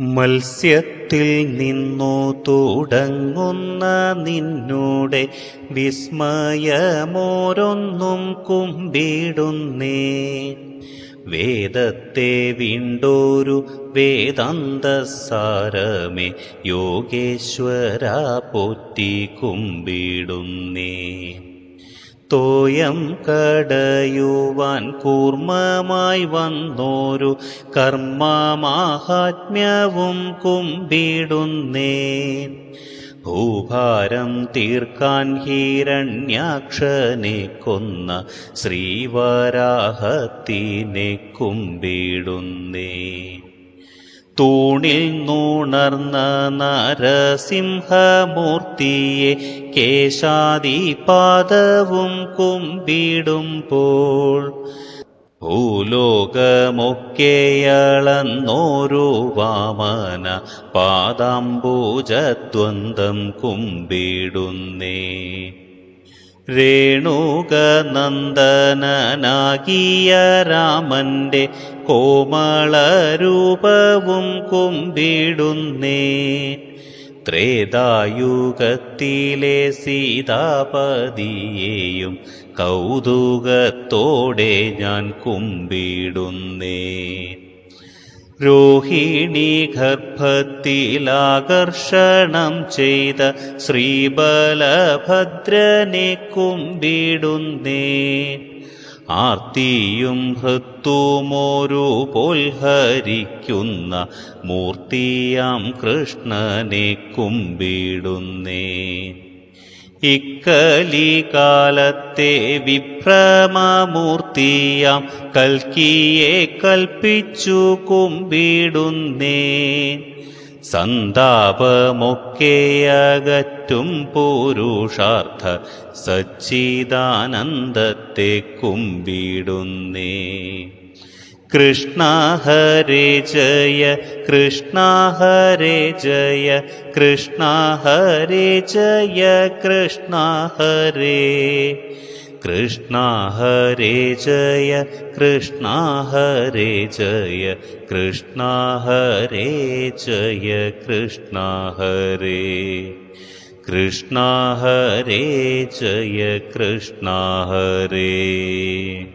മത്സ്യത്തിൽ നിന്നു തുടങ്ങുന്ന നിന്നുടെ വിസ്മയമോരൊന്നും കുമ്പിടുന്നേൻ. വേദത്തെ വീണ്ടൊരു വേദാന്തസാരമേ യോഗേശ്വരാ പോറ്റി കുമ്പിടുന്നേൻ. തോയം കടയുവാൻ കൂർമ്മമായി വന്നോരു കർമ്മമാഹാത്മ്യവും കുമ്പിടുന്നേൻ. ഭൂഭാരം തീർക്കാൻ ഹിരണ്യാക്ഷനെ കൊന്ന ശ്രീവരാഹത്തിനെ കുമ്പിടുന്നേൻ. തൂണിൽ നുണർന്ന നരസിംഹമൂർത്തിയെ കേശാദിപാദവും കുമ്പിടുമ്പോൾ ഭൂലോകമൊക്കെയളന്നോരു വാമന പാദാംബുജദ്വന്ദ്വം കുമ്പിടുന്നേൻ. രേണുകനന്ദനനാകിയ രാമന്റെ കോമളരൂപവും കുമ്പിടുന്നേൻ. ത്രേതായുഗത്തിലെ സീതാപതിയെയും കൗതുകത്തോടെ ഞാൻ കുമ്പിടുന്നേൻ. രോഹിണി ഗർഭത്തിലാകർഷണം ചെയ്ത ശ്രീബലഭദ്രനെ കുമ്പിടുന്നേൻ. ആർത്തിയും ഹൃത്തുമോരു പോൽ ഹരിക്കുന്ന മൂർത്തിയാം കൃഷ്ണനെ കുമ്പിടുന്നേൻ. ഇക്കലികാലത്തെ വിഭ്രമമൂർത്തിയാം കൽക്കിയെ കൽപ്പിച്ചു കുമ്പിടുന്നേൻ. സന്താപമൊക്കെയകറ്റും പുരുഷാർത്ഥ സച്ചിദാനന്ദത്തെ കുമ്പിടുന്നേൻ. കൃഷ്ണ ഹരേ ജയ കൃഷ്ണ ഹരേ ജയ കൃഷ്ണ ഹരേ ജയ കൃഷ്ണ ഹരേ. കൃഷ്ണ ഹരേ ജയ കൃഷ്ണ ഹരേ ജയ കൃഷ്ണ ഹരേ ജയ കൃഷ്ണ ഹരേ. കൃഷ്ണ ഹരേ ജയ കൃഷ്ണ ഹരേ.